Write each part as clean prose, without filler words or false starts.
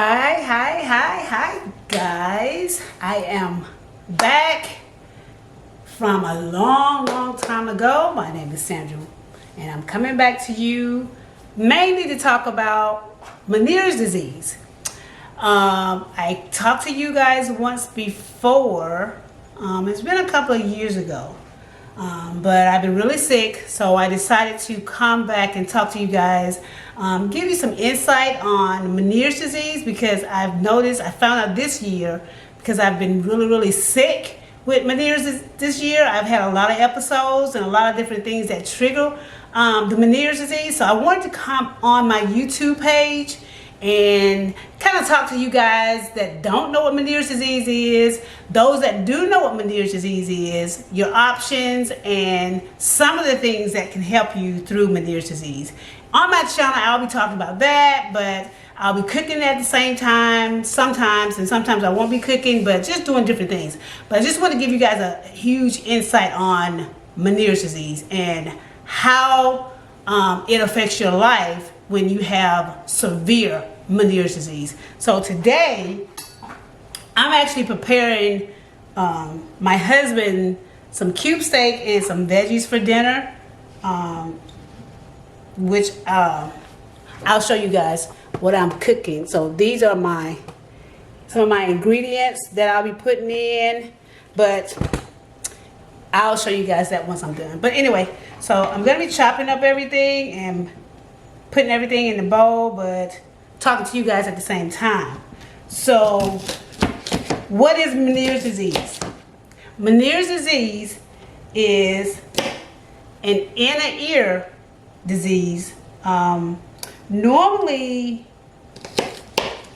Hi, guys. I am back from a long time ago. My name is Sandra, and I'm coming back to you mainly to talk about Meniere's disease. I talked to you guys once before. It's been a couple of years ago. But I've been really sick, so I decided to come back and talk to you guys, give you some insight on Meniere's disease, because I found out this year, because I've been really sick with Meniere's this year. I've had a lot of episodes and a lot of different things that trigger the Meniere's disease. So I wanted to come on my YouTube page and kind of talk to you guys that don't know what Meniere's disease is, those that do know what Meniere's disease is, your options, and some of the things that can help you through Meniere's disease. On my channel, I'll be talking about that, but I'll be cooking at the same time sometimes, and sometimes I won't be cooking, but just doing different things. But I just want to give you guys a huge insight on Meniere's disease and how it affects your life when you have severe Meniere's disease. So today, I'm actually preparing my husband some cube steak and some veggies for dinner, which I'll show you guys what I'm cooking. So these are some of my ingredients that I'll be putting in, but I'll show you guys that once I'm done. But anyway, so I'm gonna be chopping up everything and putting everything in the bowl, but talking to you guys at the same time. So what is Meniere's disease? Meniere's disease is an inner ear disease. Normally,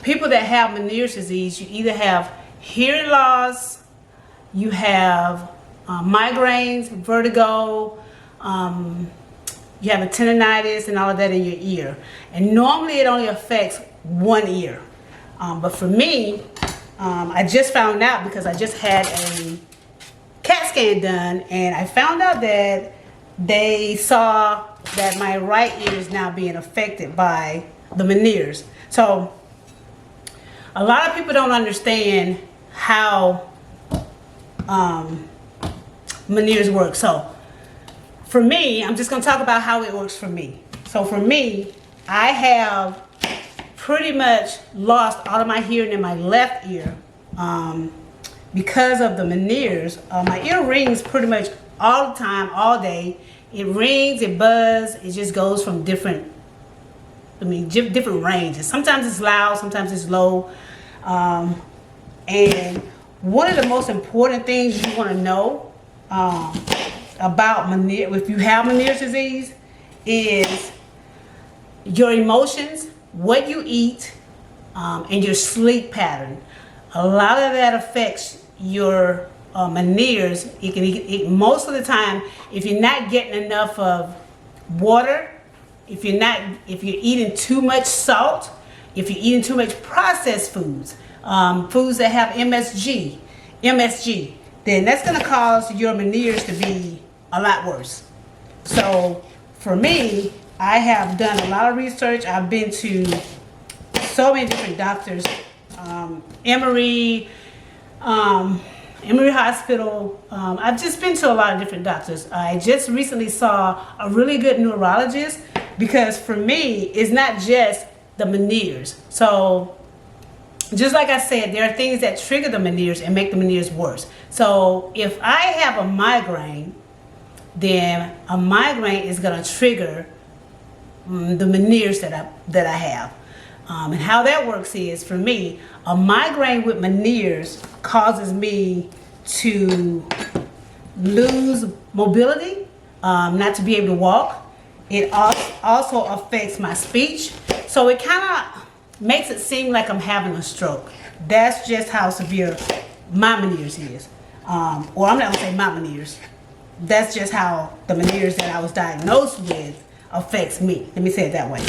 people that have Meniere's disease, you either have hearing loss, you have migraines, vertigo, you have a tinnitus and all of that in your ear. And normally it only affects one ear. But for me, I just found out because I just had a CAT scan done, and I found out that they saw that my right ear is now being affected by the Meniere's. So a lot of people don't understand how Meniere's work. So for me, I'm just going to talk about how it works for me. So for me, I have pretty much lost all of my hearing in my left ear because of the Meniere's. My ear rings pretty much all the time, all day. It rings, it buzzes, it just goes from different ranges. Sometimes it's loud, sometimes it's low. And one of the most important things you want to know about Meniere, if you have Meniere's disease, is your emotions, what you eat, and your sleep pattern. A lot of that affects your Meniere's. Most of the time, if you're not getting enough of water, if you're eating too much salt, if you're eating too much processed foods, foods that have MSG, then that's going to cause your Meniere's to be a lot worse. So for me, I have done a lot of research. I've been to so many different doctors, Emory Hospital. I've just been to a lot of different doctors. I just recently saw a really good neurologist, because for me, it's not just the Meniere's. So just like I said, there are things that trigger the Meniere's and make the Meniere's worse. So if I have a migraine, then a migraine is going to trigger the Meniere's that I have. And how that works is, for me, a migraine with Meniere's causes me to lose mobility, not to be able to walk. It also affects my speech. So it kind of makes it seem like I'm having a stroke. That's just how severe my Meniere's is. Or I'm not going to say my Meniere's. That's just how the Meniere's that I was diagnosed with affects me. Let me say it that way.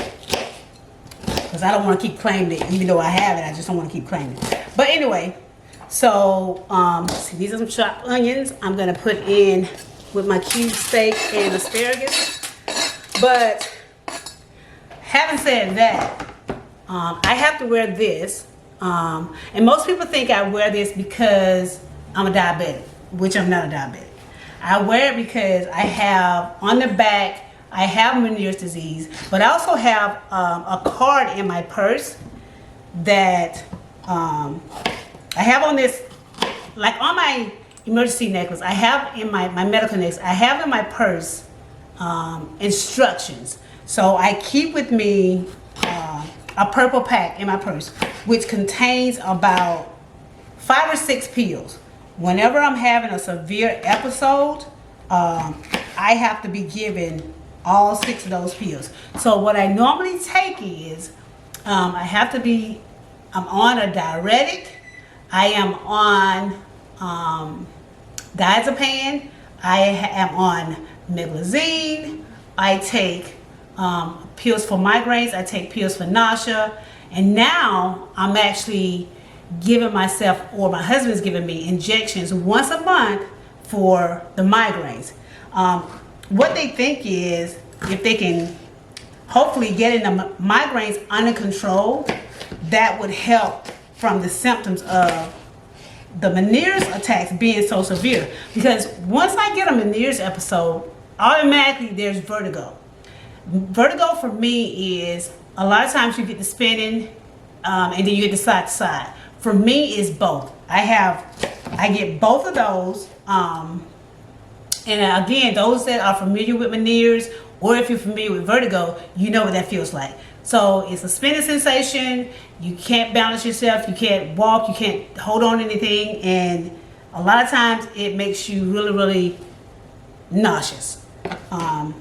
Because I don't want to keep claiming it, even though I have it. I just don't want to keep claiming it. But anyway, so see, these are some chopped onions I'm going to put in with my cube steak and asparagus. But having said that, I have to wear this. And most people think I wear this because I'm a diabetic, which I'm not a diabetic. I wear it because I have on the back, I have Meniere's disease, but I also have a card in my purse that I have on this, like on my emergency necklace, I have in my medical necklace, I have in my purse instructions. So I keep with me a purple pack in my purse, which contains about 5 or 6 pills. Whenever I'm having a severe episode, I have to be given all 6 of those pills. So what I normally take is, I'm on a diuretic, I am on diazepam, I am on meglazine, I take pills for migraines, I take pills for nausea, and now I'm actually giving myself, or my husband's giving me, injections once a month for the migraines. What they think is, if they can hopefully get the migraines under control, that would help from the symptoms of the Meniere's attacks being so severe. Because once I get a Meniere's episode, automatically there's vertigo. Vertigo for me is, a lot of times you get the spinning and then you get the side to side. For me, it's both. I get both of those. And again, those that are familiar with Meniere's, or if you're familiar with vertigo, you know what that feels like. So it's a spinning sensation. You can't balance yourself. You can't walk. You can't hold on to anything. And a lot of times it makes you really, really nauseous.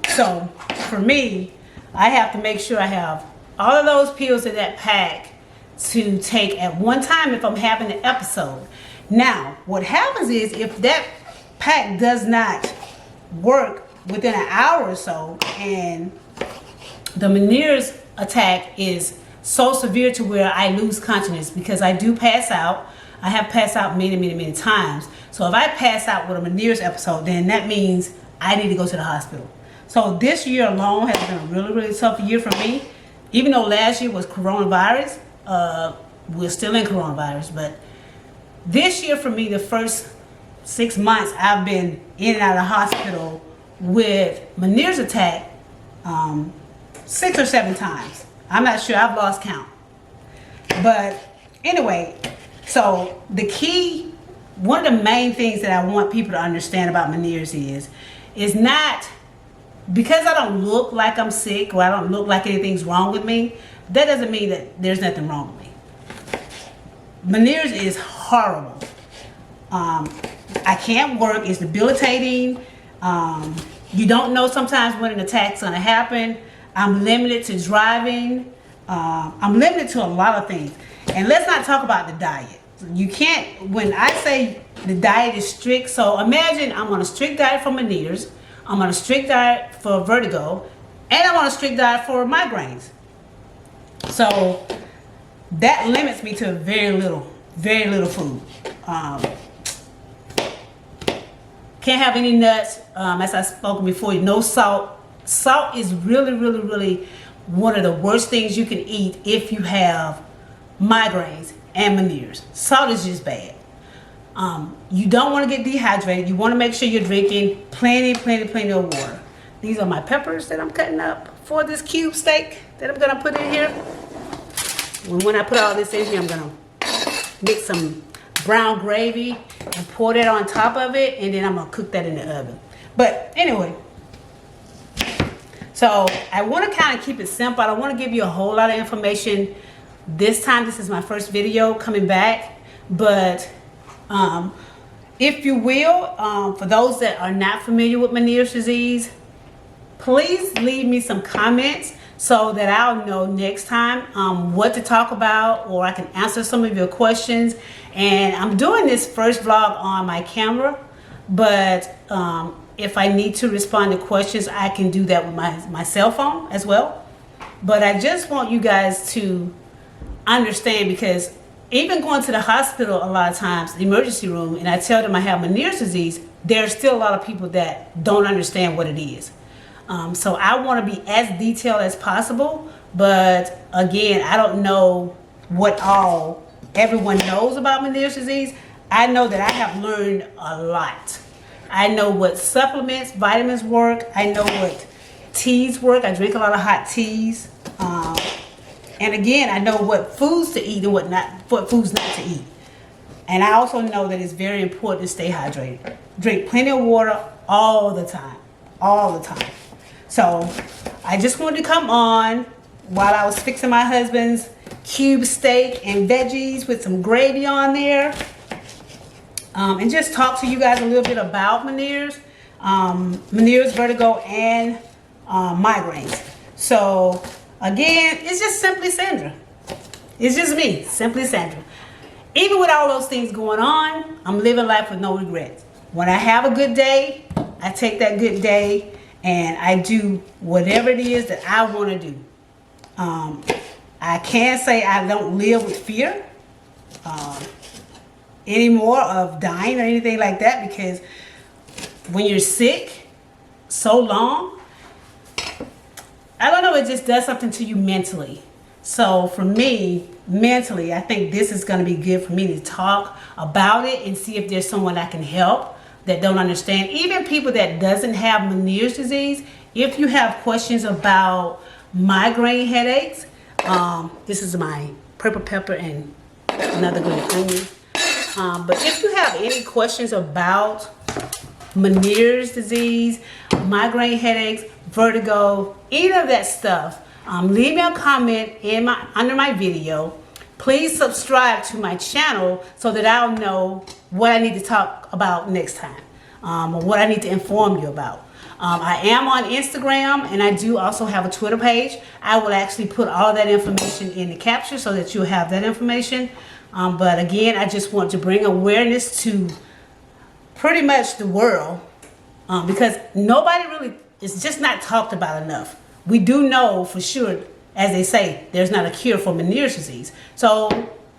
So for me, I have to make sure I have all of those pills in that pack to take at one time if I'm having an episode. Now, what happens is, if that pack does not work within an hour or so, and the Meniere's attack is so severe to where I lose consciousness, because I do pass out. I have passed out many, many, many times. So if I pass out with a Meniere's episode, then that means I need to go to the hospital. So this year alone has been a really, really tough year for me. Even though last year was coronavirus, we're still in coronavirus, but this year for me, the first 6 months, I've been in and out of the hospital with Meniere's attack 6 or 7 times. I'm not sure, I've lost count. But anyway, so the key, one of the main things that I want people to understand about Meniere's is not, because I don't look like I'm sick, or I don't look like anything's wrong with me, that doesn't mean that there's nothing wrong with me. Meniere's is horrible. I can't work, it's debilitating. You don't know sometimes when an attack's gonna happen. I'm limited to driving. I'm limited to a lot of things. And let's not talk about the diet. You can't, when I say the diet is strict, so imagine I'm on a strict diet for Meniere's, I'm on a strict diet for vertigo, and I'm on a strict diet for migraines. So that limits me to very little food. Can't have any nuts, as I've spoken before, no salt. Salt is really one of the worst things you can eat if you have migraines and Meniere's. Salt is just bad. You don't want to get dehydrated. You want to make sure you're drinking plenty of water. These are my peppers that I'm cutting up for this cube steak that I'm going to put in here. When I put all this in here, I'm going to mix some brown gravy and pour that on top of it, and then I'm going to cook that in the oven. But anyway, so I want to kind of keep it simple. I don't want to give you a whole lot of information this time. This is my first video coming back, but if you will, for those that are not familiar with Meniere's disease, please leave me some comments so that I'll know next time what to talk about, or I can answer some of your questions. And I'm doing this first vlog on my camera, but if I need to respond to questions, I can do that with my cell phone as well. But I just want you guys to understand, because even going to the hospital a lot of times, the emergency room, and I tell them I have Meniere's disease, there's still a lot of people that don't understand what it is. So I want to be as detailed as possible, But again, I don't know what all everyone knows about Meniere's disease. I know that I have learned a lot. I know what supplements, vitamins work. I know what teas work. I drink a lot of hot teas. And again, I know what foods to eat and what foods not to eat. And I also know that it's very important to stay hydrated. Drink plenty of water all the time. All the time. So I just wanted to come on while I was fixing my husband's cube steak and veggies with some gravy on there. And just talk to you guys a little bit about Meniere's, Vertigo, and migraines. So again, it's just simply Sandra. It's just me, simply Sandra. Even with all those things going on, I'm living life with no regrets. When I have a good day, I take that good day and I do whatever it is that I want to do. I can't say I don't live with fear anymore of dying or anything like that, because when you're sick so long, I don't know, it just does something to you mentally. So for me, mentally, I think this is going to be good for me to talk about it and see if there's someone I can help that don't understand. Even people that doesn't have Meniere's disease, if you have questions about migraine headaches, this is my purple pepper and another green onion. But if you have any questions about Meniere's disease, migraine headaches, vertigo, any of that stuff, leave me a comment under my video. Please subscribe to my channel so that I'll know what I need to talk about next time, or what I need to inform you about. I am on Instagram, and I do also have a Twitter page. I will actually put all that information in the caption so that you'll have that information. But again, I just want to bring awareness to pretty much the world, because nobody really, it's just not talked about enough. We do know for sure, as they say, there's not a cure for Meniere's disease. So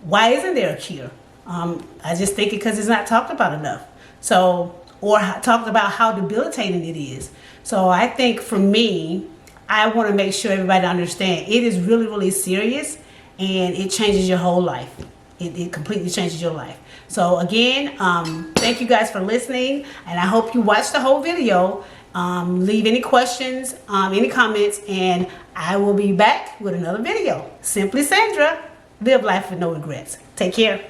why isn't there a cure? I just think because it's not talked about enough. So, or talked about how debilitating it is. So I think for me, I want to make sure everybody understands it is really, really serious, and it changes your whole life. It completely changes your life. So again, thank you guys for listening, and I hope you watch the whole video. Leave any questions, any comments, and I will be back with another video. Simply Sandra. Live life with no regrets. Take care.